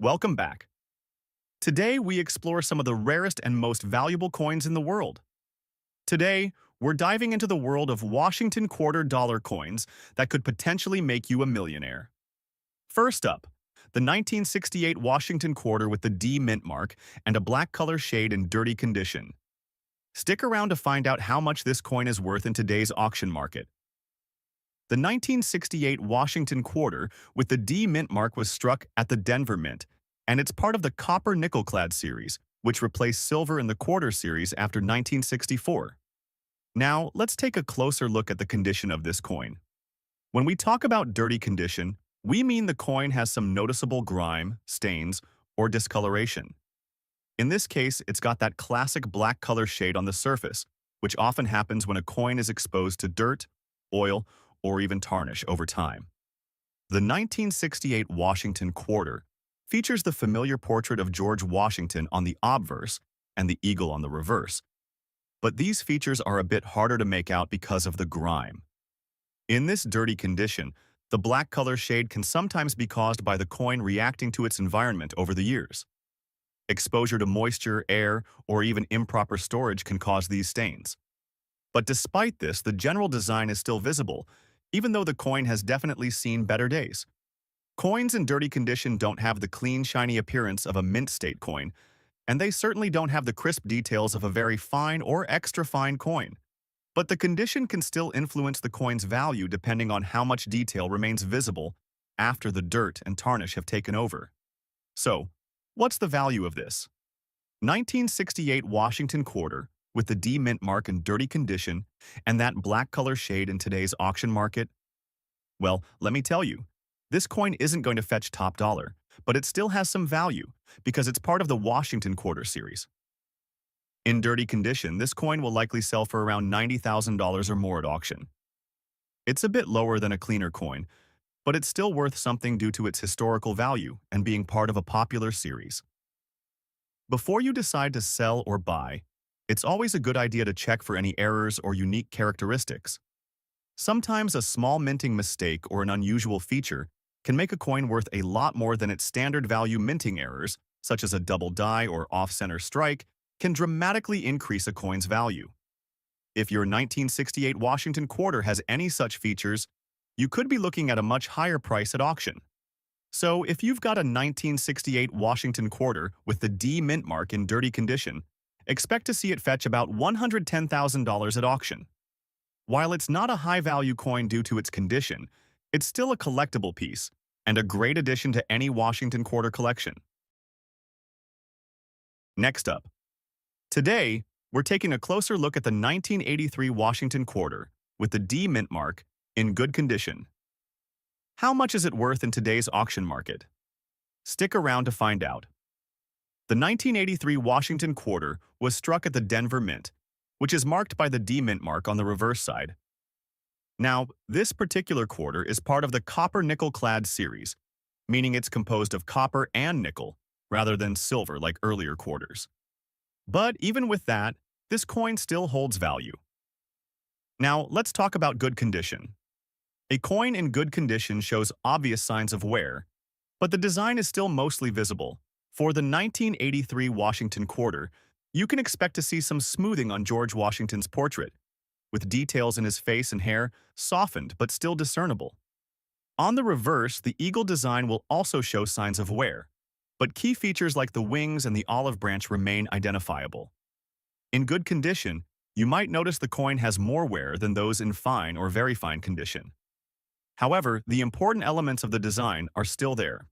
Welcome back. Today, we explore some of the rarest and most valuable coins in the world. Today, we're diving into the world of Washington quarter dollar coins that could potentially make you a millionaire. First up, the 1968 Washington quarter with the D mint mark and a black color shade in dirty condition. Stick around to find out how much this coin is worth in today's auction market. The 1968 Washington quarter with the D mint mark was struck at the Denver Mint, and it's part of the copper nickel-clad series, which replaced silver in the quarter series after 1964. Now, let's take a closer look at the condition of this coin. When we talk about dirty condition, we mean the coin has some noticeable grime, stains, or discoloration. In this case, it's got that classic black color shade on the surface, which often happens when a coin is exposed to dirt, oil, or even tarnish over time. The 1968 Washington quarter features the familiar portrait of George Washington on the obverse and the eagle on the reverse. But these features are a bit harder to make out because of the grime. In this dirty condition, the black color shade can sometimes be caused by the coin reacting to its environment over the years. Exposure to moisture, air, or even improper storage can cause these stains. But despite this, the general design is still visible, even though the coin has definitely seen better days. Coins in dirty condition don't have the clean, shiny appearance of a mint state coin, and they certainly don't have the crisp details of a very fine or extra fine coin. But the condition can still influence the coin's value depending on how much detail remains visible after the dirt and tarnish have taken over. So, what's the value of this 1968 Washington quarter with the D mint mark in dirty condition and that black color shade in today's auction market? Well, let me tell you, this coin isn't going to fetch top dollar, but it still has some value because it's part of the Washington quarter series. In dirty condition, this coin will likely sell for around $90,000 or more at auction. It's a bit lower than a cleaner coin, but it's still worth something due to its historical value and being part of a popular series. Before you decide to sell or buy, it's always a good idea to check for any errors or unique characteristics. Sometimes a small minting mistake or an unusual feature can make a coin worth a lot more than its standard value. Minting errors, such as a double die or off-center strike, can dramatically increase a coin's value. If your 1968 Washington quarter has any such features, you could be looking at a much higher price at auction. So if you've got a 1968 Washington quarter with the D mint mark in dirty condition, expect to see it fetch about $110,000 at auction. While it's not a high-value coin due to its condition, it's still a collectible piece and a great addition to any Washington quarter collection. Next up, today, we're taking a closer look at the 1983 Washington quarter with the D mint mark in good condition. How much is it worth in today's auction market? Stick around to find out. The 1983 Washington quarter was struck at the Denver Mint, which is marked by the D mint mark on the reverse side. Now, this particular quarter is part of the copper nickel-clad series, meaning it's composed of copper and nickel, rather than silver like earlier quarters. But even with that, this coin still holds value. Now, let's talk about good condition. A coin in good condition shows obvious signs of wear, but the design is still mostly visible. For the 1983 Washington quarter, you can expect to see some smoothing on George Washington's portrait, with details in his face and hair softened but still discernible. On the reverse, the eagle design will also show signs of wear, but key features like the wings and the olive branch remain identifiable. In good condition, you might notice the coin has more wear than those in fine or very fine condition. However, the important elements of the design are still there.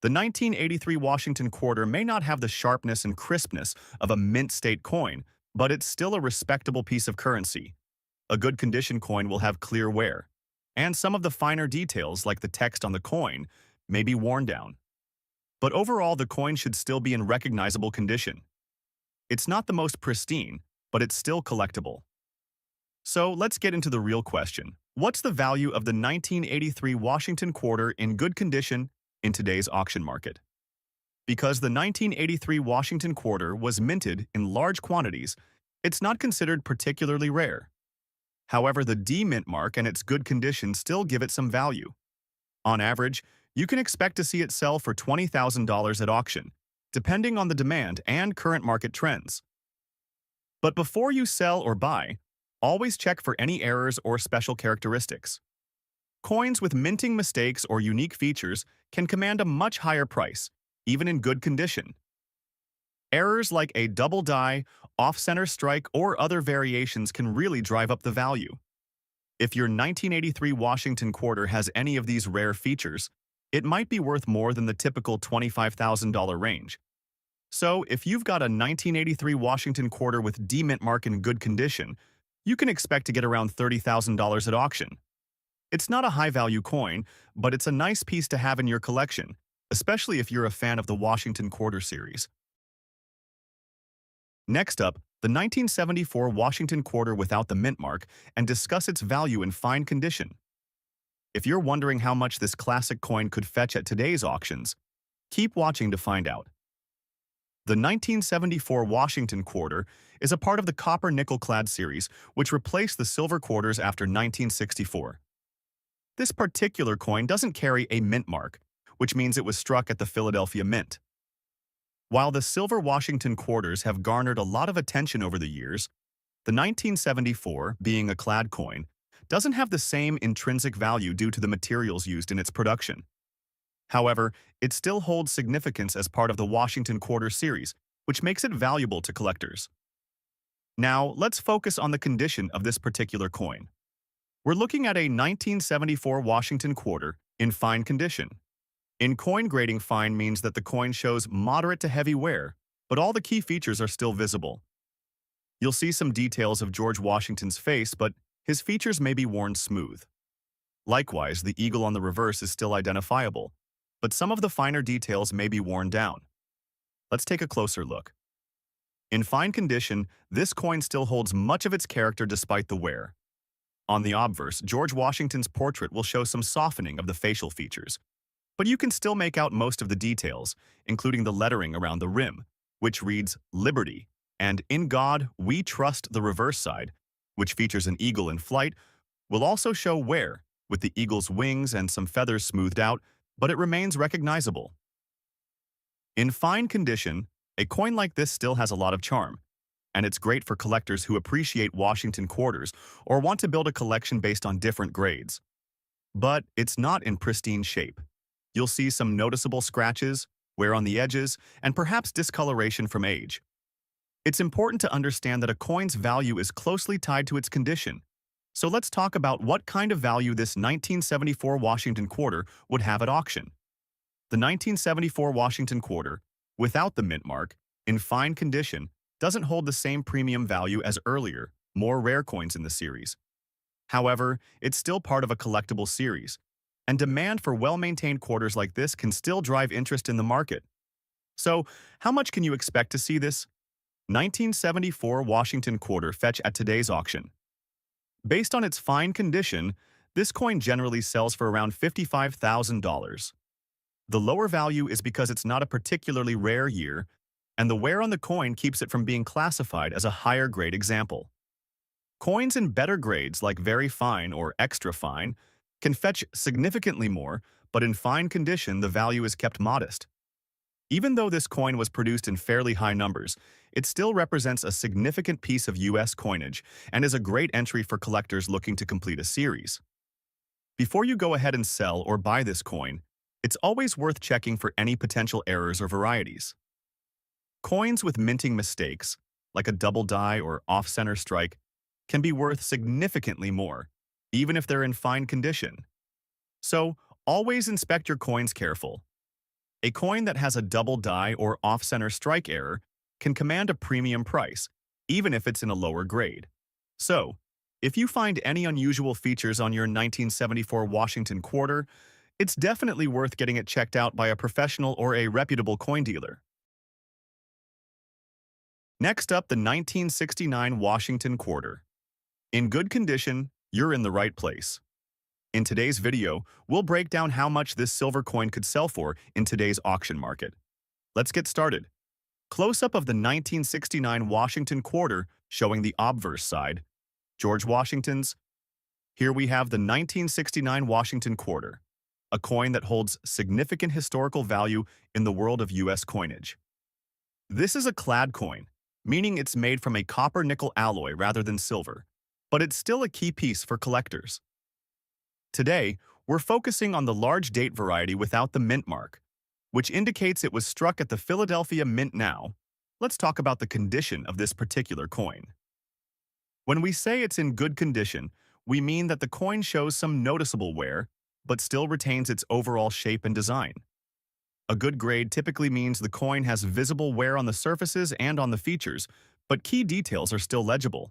The 1983 Washington quarter may not have the sharpness and crispness of a mint state coin, but it's still a respectable piece of currency. A good condition coin will have clear wear, and some of the finer details like the text on the coin may be worn down. But overall, the coin should still be in recognizable condition. It's not the most pristine, but it's still collectible. So let's get into the real question. What's the value of the 1983 Washington quarter in good condition in today's auction market? Because the 1983 Washington quarter was minted in large quantities, it's not considered particularly rare. However, the D mint mark and its good condition still give it some value. On average, you can expect to see it sell for $20,000 at auction, depending on the demand and current market trends. But before you sell or buy, always check for any errors or special characteristics. Coins with minting mistakes or unique features can command a much higher price, even in good condition. Errors like a double die, off-center strike, or other variations can really drive up the value. If your 1983 Washington quarter has any of these rare features, it might be worth more than the typical $25,000 range. So, if you've got a 1983 Washington quarter with D-mint mark in good condition, you can expect to get around $30,000 at auction. It's not a high-value coin, but it's a nice piece to have in your collection, especially if you're a fan of the Washington quarter series. Next up, the 1974 Washington quarter without the mint mark, and discuss its value in fine condition. If you're wondering how much this classic coin could fetch at today's auctions, keep watching to find out. The 1974 Washington quarter is a part of the copper-nickel-clad series, which replaced the silver quarters after 1964. This particular coin doesn't carry a mint mark, which means it was struck at the Philadelphia Mint. While the silver Washington quarters have garnered a lot of attention over the years, the 1974, being a clad coin, doesn't have the same intrinsic value due to the materials used in its production. However, it still holds significance as part of the Washington quarter series, which makes it valuable to collectors. Now, let's focus on the condition of this particular coin. We're looking at a 1974 Washington quarter in fine condition. In coin grading, fine means that the coin shows moderate to heavy wear, but all the key features are still visible. You'll see some details of George Washington's face, but his features may be worn smooth. Likewise, the eagle on the reverse is still identifiable, but some of the finer details may be worn down. Let's take a closer look. In fine condition, this coin still holds much of its character despite the wear. On the obverse, George Washington's portrait will show some softening of the facial features, but you can still make out most of the details, including the lettering around the rim, which reads Liberty, and In God We Trust. The reverse side, which features an eagle in flight, will also show wear, with the eagle's wings and some feathers smoothed out, but it remains recognizable. In fine condition, a coin like this still has a lot of charm, and it's great for collectors who appreciate Washington quarters or want to build a collection based on different grades. But it's not in pristine shape. You'll see some noticeable scratches, wear on the edges, and perhaps discoloration from age. It's important to understand that a coin's value is closely tied to its condition. So let's talk about what kind of value this 1974 Washington quarter would have at auction. The 1974 Washington quarter, without the mint mark, in fine condition, doesn't hold the same premium value as earlier, more rare coins in the series. However, it's still part of a collectible series, and demand for well-maintained quarters like this can still drive interest in the market. So, how much can you expect to see this 1974 Washington quarter fetch at today's auction? Based on its fine condition, this coin generally sells for around $55,000. The lower value is because it's not a particularly rare year, and the wear on the coin keeps it from being classified as a higher grade example. Coins in better grades like very fine or extra fine can fetch significantly more, but in fine condition the value is kept modest. Even though this coin was produced in fairly high numbers, it still represents a significant piece of US coinage and is a great entry for collectors looking to complete a series. Before you go ahead and sell or buy this coin, it's always worth checking for any potential errors or varieties. Coins with minting mistakes, like a double die or off-center strike, can be worth significantly more, even if they're in fine condition. So, always inspect your coins careful. A coin that has a double die or off-center strike error can command a premium price, even if it's in a lower grade. So, if you find any unusual features on your 1974 Washington quarter, it's definitely worth getting it checked out by a professional or a reputable coin dealer. Next up, the 1969 Washington quarter. In good condition, you're in the right place. In today's video, we'll break down how much this silver coin could sell for in today's auction market. Let's get started. Close-up of the 1969 Washington quarter showing the obverse side, George Washington's. Here we have the 1969 Washington quarter. a coin that holds significant historical value in the world of U.S. coinage. This is a clad coin, meaning it's made from a copper-nickel alloy rather than silver, but it's still a key piece for collectors. Today, we're focusing on the large date variety without the mint mark, which indicates it was struck at the Philadelphia Mint. Now, let's talk about the condition of this particular coin. When we say it's in good condition, we mean that the coin shows some noticeable wear, but still retains its overall shape and design. A good grade typically means the coin has visible wear on the surfaces and on the features, but key details are still legible.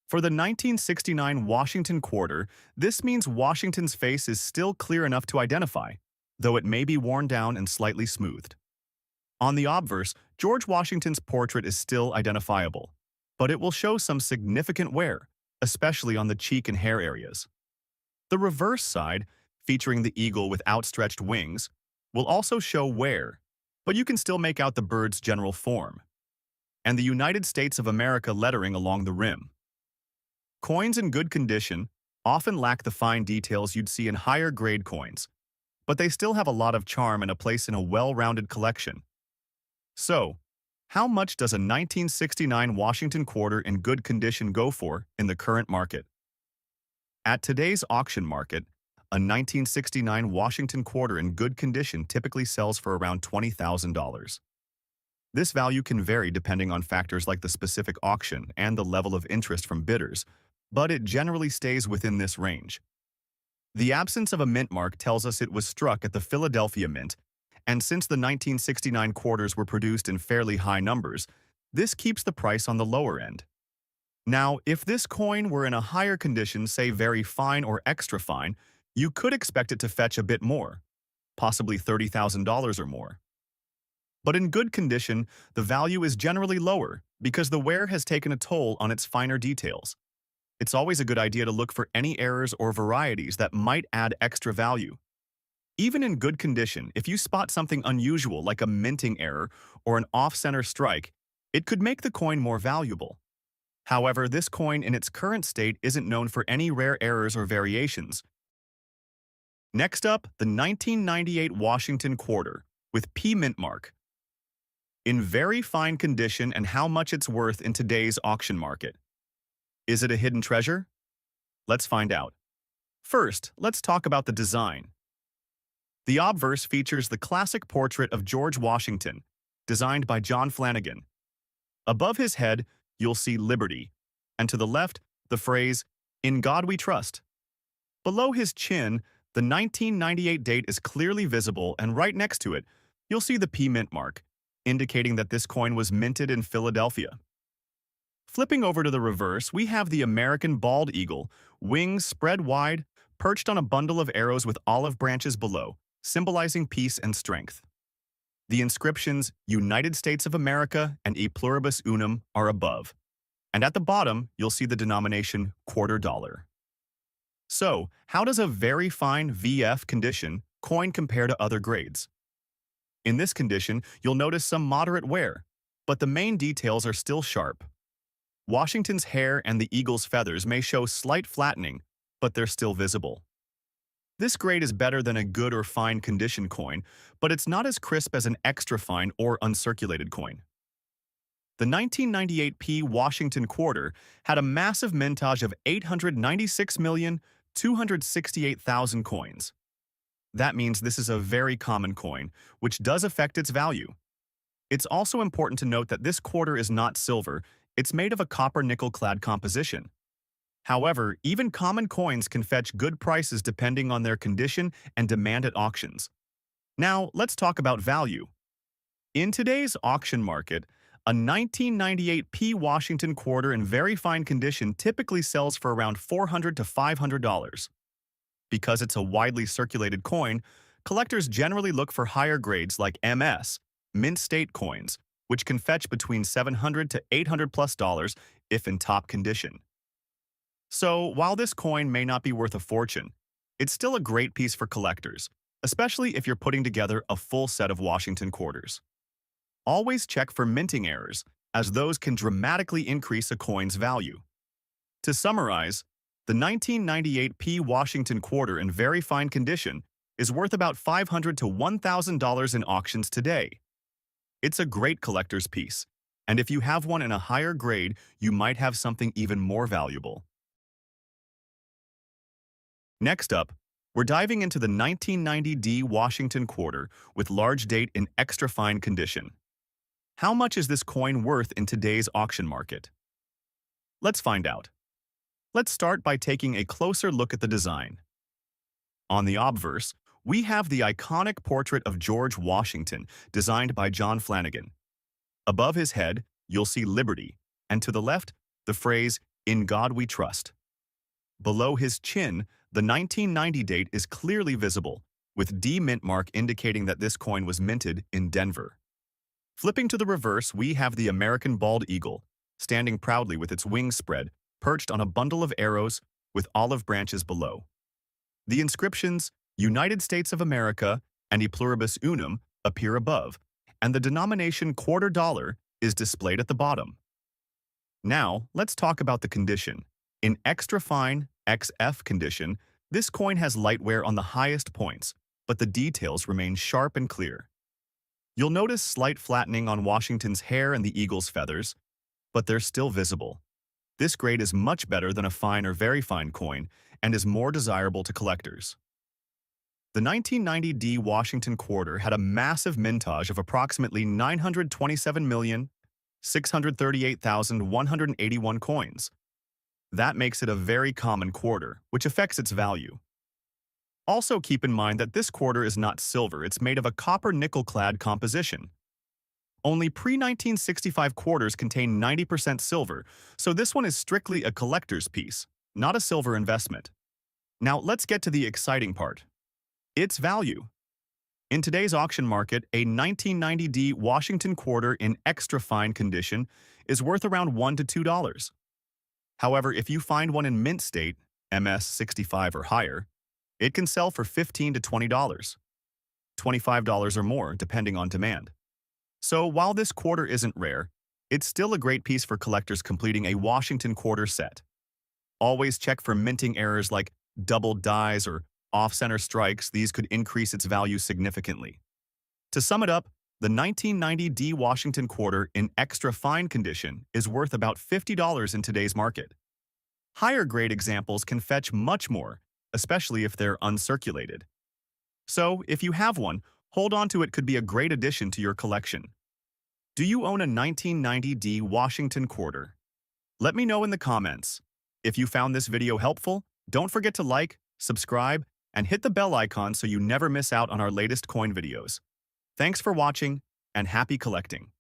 For the 1969 Washington quarter, this means Washington's face is still clear enough to identify, though it may be worn down and slightly smoothed. On the obverse, George Washington's portrait is still identifiable, but it will show some significant wear, especially on the cheek and hair areas. The reverse side, featuring the eagle with outstretched wings, will also show wear, but you can still make out the bird's general form, and the United States of America lettering along the rim. Coins in good condition often lack the fine details you'd see in higher-grade coins, but they still have a lot of charm and a place in a well-rounded collection. So, how much does a 1969 Washington quarter in good condition go for in the current market? At today's auction market, a 1969 Washington quarter in good condition typically sells for around $20,000. This value can vary depending on factors like the specific auction and the level of interest from bidders, but it generally stays within this range. The absence of a mint mark tells us it was struck at the Philadelphia Mint, and since the 1969 quarters were produced in fairly high numbers, this keeps the price on the lower end. Now, if this coin were in a higher condition, say very fine or extra fine, you could expect it to fetch a bit more, possibly $30,000 or more. But in good condition, the value is generally lower because the wear has taken a toll on its finer details. It's always a good idea to look for any errors or varieties that might add extra value. Even in good condition, if you spot something unusual like a minting error or an off-center strike, it could make the coin more valuable. However, this coin in its current state isn't known for any rare errors or variations. Next up, the 1998 Washington quarter with P mint mark. In very fine condition and how much it's worth in today's auction market. Is it a hidden treasure? Let's find out. First, let's talk about the design. The obverse features the classic portrait of George Washington, designed by John Flanagan. Above his head, you'll see Liberty, and to the left, the phrase, "In God We Trust." Below his chin, the 1998 date is clearly visible, and right next to it, you'll see the P mint mark, indicating that this coin was minted in Philadelphia. Flipping over to the reverse, we have the American bald eagle, wings spread wide, perched on a bundle of arrows with olive branches below, symbolizing peace and strength. The inscriptions United States of America and E Pluribus Unum are above, and at the bottom, you'll see the denomination quarter dollar. So, how does a very fine VF condition coin compare to other grades? In this condition, you'll notice some moderate wear, but the main details are still sharp. Washington's hair and the eagle's feathers may show slight flattening, but they're still visible. This grade is better than a good or fine condition coin, but it's not as crisp as an extra fine or uncirculated coin. The 1998 P Washington quarter had a massive mintage of 896,268,000 coins. That means this is a very common coin, which does affect its value. It's also important to note that this quarter is not silver, it's made of a copper-nickel clad composition. However, even common coins can fetch good prices depending on their condition and demand at auctions. Now, let's talk about value. In today's auction market, a 1998 P Washington quarter in very fine condition typically sells for around $400 to $500. Because it's a widely circulated coin, collectors generally look for higher grades like MS, mint state coins, which can fetch between $700 to $800+ if in top condition. So, while this coin may not be worth a fortune, it's still a great piece for collectors, especially if you're putting together a full set of Washington quarters. Always check for minting errors, as those can dramatically increase a coin's value. To summarize, the 1998 P Washington quarter in very fine condition is worth about $500 to $1,000 in auctions today. It's a great collector's piece, and if you have one in a higher grade, you might have something even more valuable. Next up, we're diving into the 1990D Washington quarter with large date in extra fine condition. How much is this coin worth in today's auction market? Let's find out. Let's start by taking a closer look at the design. On the obverse, we have the iconic portrait of George Washington, designed by John Flanagan. Above his head, you'll see Liberty, and to the left, the phrase, "In God We Trust." Below his chin, the 1990 date is clearly visible, with D mint mark indicating that this coin was minted in Denver. Flipping to the reverse, we have the American bald eagle, standing proudly with its wings spread, perched on a bundle of arrows with olive branches below. The inscriptions, United States of America and E pluribus unum, appear above, and the denomination quarter dollar is displayed at the bottom. Now, let's talk about the condition. In extra fine XF condition, this coin has light wear on the highest points, but the details remain sharp and clear. You'll notice slight flattening on Washington's hair and the eagle's feathers, but they're still visible. This grade is much better than a fine or very fine coin and is more desirable to collectors. The 1990D Washington quarter had a massive mintage of approximately 927,638,181 coins. That makes it a very common quarter, which affects its value. Also keep in mind that this quarter is not silver, it's made of a copper-nickel-clad composition. Only pre-1965 quarters contain 90% silver, so this one is strictly a collector's piece, not a silver investment. Now let's get to the exciting part. Its value. In today's auction market, a 1990D Washington quarter in extra fine condition is worth around $1 to $2. However, if you find one in mint state, MS 65 or higher, it can sell for $15 to $20, $25 or more depending on demand. So while this quarter isn't rare, it's still a great piece for collectors completing a Washington quarter set. Always check for minting errors like double dies or off-center strikes. These could increase its value significantly. To sum it up, the 1990D Washington quarter in extra fine condition is worth about $50 in today's market. Higher grade examples can fetch much more, especially if they're uncirculated. So, if you have one, hold on to it, could be a great addition to your collection. Do you own a 1990D Washington quarter? Let me know in the comments. If you found this video helpful, don't forget to like, subscribe, and hit the bell icon so you never miss out on our latest coin videos. Thanks for watching, and happy collecting!